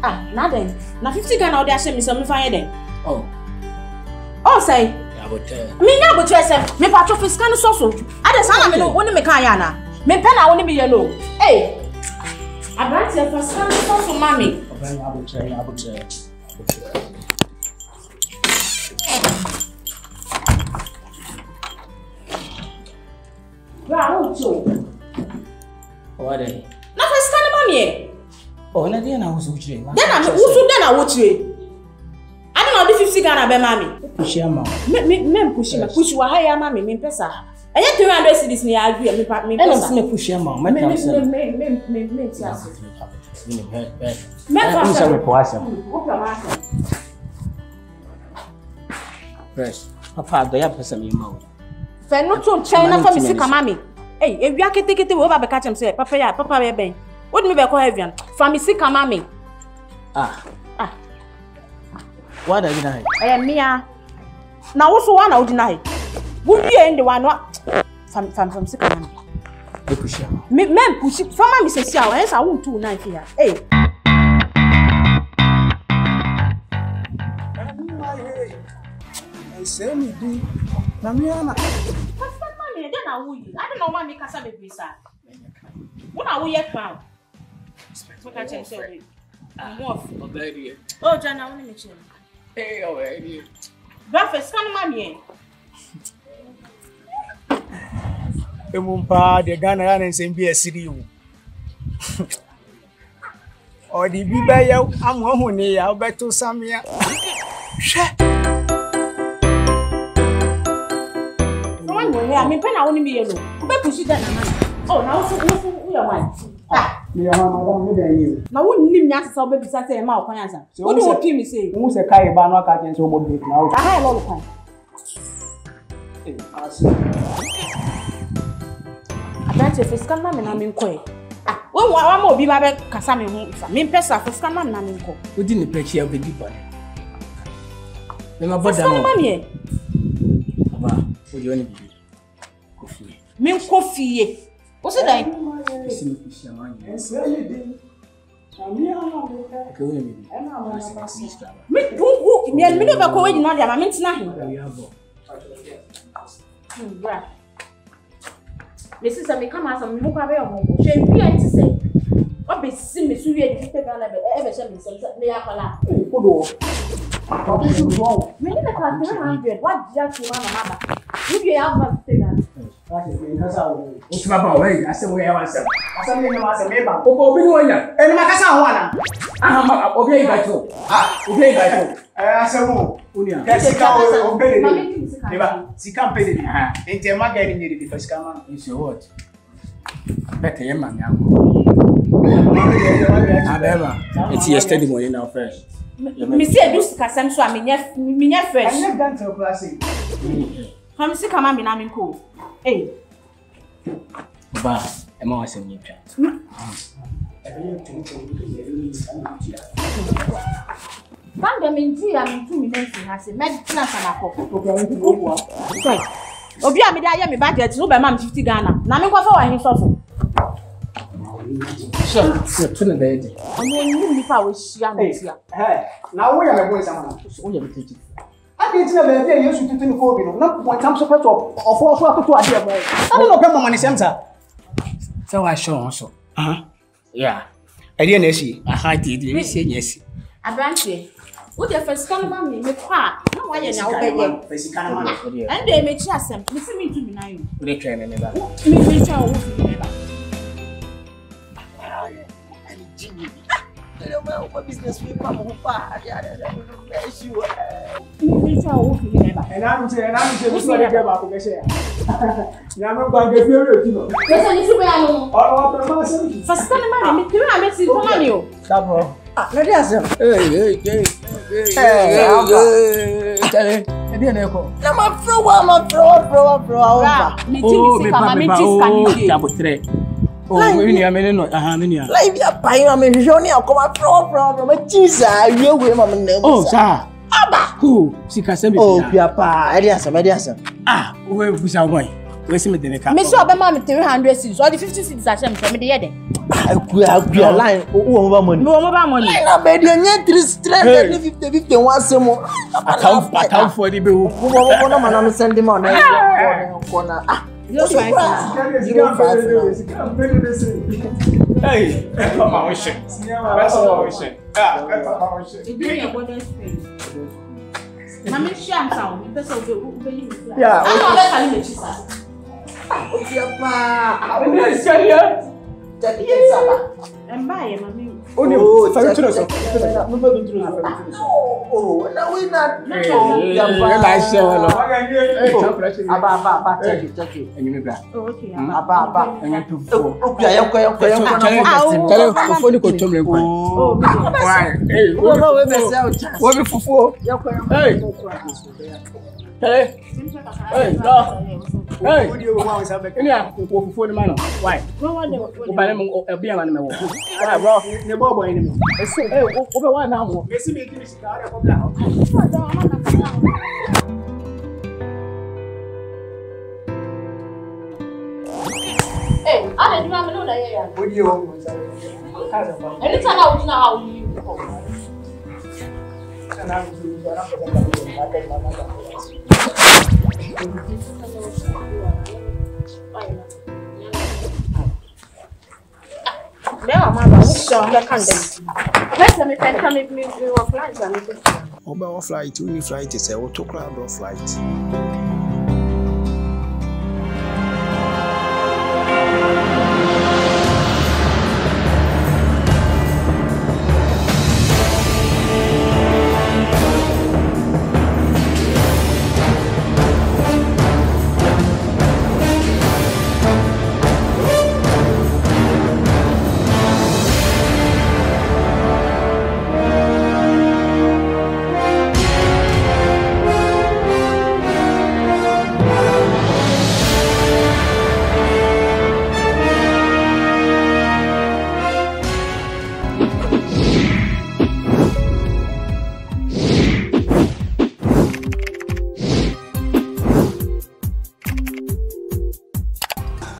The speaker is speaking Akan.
Ah, nothing. Na 50 Ghana or they share me some fire then. Oh. Oh say. Yeah, but me na but say me patro fiscal so. Ade sana me no woni me kan ya na. Me pen na woni be yellow. Hey. Abranti e fiscal so mami. Oban ya but What then? Na fiscal mami. Oh, na dia na wo so chire. Then na wo so then na wo chire. I don't know the 50 Ghana be mami. Push ya ma. Me push ma. Push wa haya mami me pesa. Enye 300 cedis ni agree me pesa. Me push ya ma. Me Fresh. Papa do ya pesa me ma. Fe no to China for me sika mami. Hey, e wi akete we ba be catch am say papa be ben. What me be call heavian? For me sika mami. What are you doing? Mia. Now also one out deny. Would be in the one from sika mami. Me push ya. Me push from mami say sia, else I won't 2 9 here. Hey. Say me do. Na me ana. Mami, then I will. I don't know why me kasa be bisa. When I will yet crown. What I tell you. Oh, Jana, I want to meet you. Hey, already. Breakfast, can mami. Emumpa de Ghana and be a city. Or the Biba, I'm home here, I'll bet to Samia. I mean, pen I want to be yellow. Who push it that? Oh, now we are one. Me madam me dan you. Na won nim nya sesa oba bisa say ma okwan ansa. What do you pim me say? Who say kai ba no aka chen so obo na o. Aha lo kwan. Asi. Abranche fiscal ma me na me nko e. When wa ma obi ba be kasa me ho ifa. Me pesa fiscal ma me na me nko. Odi ni pechi ya be dipa. Me ma boda mo. Fiscal ma me. Baba, odi oni bibi. Kofi. Me nko fie. O se dai? Isi me push ya ma. Okay, we maybe. Me no be ko we no dia ma me ntina he. Bra. Me sisa me kama asam me kwa be yo mo. Hwe bia nti say. O be si me su wie di te Ghana be e be hye me sem me ya kwala. Kodo. Me ni na kwa 300. What dia to ma na ba. You be have ma te Ghana. What's my boy? I said, we have answered. I said, we have answered. Maybe. Oh, be one year. And my cousin one. Okay, got you. Okay, got you. I said, oh, Unia. That's a cow. Obey it. She can't pay it. And tell my getting you the first come. It's your what? Better, your man. It's yesterday morning now, fresh. Me see a dus kasam so a me fresh. I never done to classy. Come see come na me ko. Hey. Ba, e ma wase ni twa. Banga minti ya mintu mi nansi ha se medicine sana ko. Obi a me da ya me budget no be ma 50 Ghana. Na me kwa fa wa hin sofo. So, tuna da yedi. Ono ni nipa we hia no tia. Hey, na wo ya me boy sama na. O ya bititi. I didn't know that there used to do for you. Not one time so pet of also to idea. I don't know come money center. So I show also. Yeah. I didn't see. Aha did you say yes. Abranche. Wo dey first kan ma me kwa. Na wa ye na wo be ye. First kan ma. And dey me chi asem. Me see me do me na you. We train ne ba. Me cha wo me ba. What business we come on far? Me cha wo me ba. And I'm saying we saw the game up to share. Na me gba ge fere no. Pesa ni su be anu. O ma se. First kan ma me tiri na me si to ma ni o. Sabo. Let us have. Hey. Ebi na eko. Na ma throw. Me timi si kama me tis kan ni. Double 3. Oh, me ni amene no. Me ni. Live ya pai ma me joni akoma throw. Me tisa we ma me. Oh, sir. Aba. Who? Sika se me. Oh, pia pa. Ediasa. We busa boy. We see me the car. Me so be ma me 300 cedis. Or the 50 cedis a share me the here den. Akuya line. Who want money? Me want mobile money. Na be dey nye 350 one semo. Account for the bill. Wo no man am send him on na corner. Ah. You try to. Hey, come on, wish it. That's all wish it. Ah, that's all wish it. You do your body space. Mama share sound. Person go you. Yeah. I know that can make chisa. Obiapa. When you say here, Take it saba. Mbaye mami. only for you so. Oh, na we na. Like share well. Aba, check it. And you bra. Oh okay. Aba. And you to. Okuya yoko. Tell you for the control me. Oh, Why? Hey, we be sell chance. what be fufu? Hey. Hey, no. Hey, any a fufu ni man. Why? Obale mo e bia man me wo. Why bro? Ne bobo ni me. Hey, obe wa na wo. Esi me kini sika ore ko bla. Hey, I didn't even know that here. What do you want? Anytime I was now how you. Now, Mama, what's your candle? Let's let me come with me. We were flying. Oba flight, we flight is a auto crowd flight.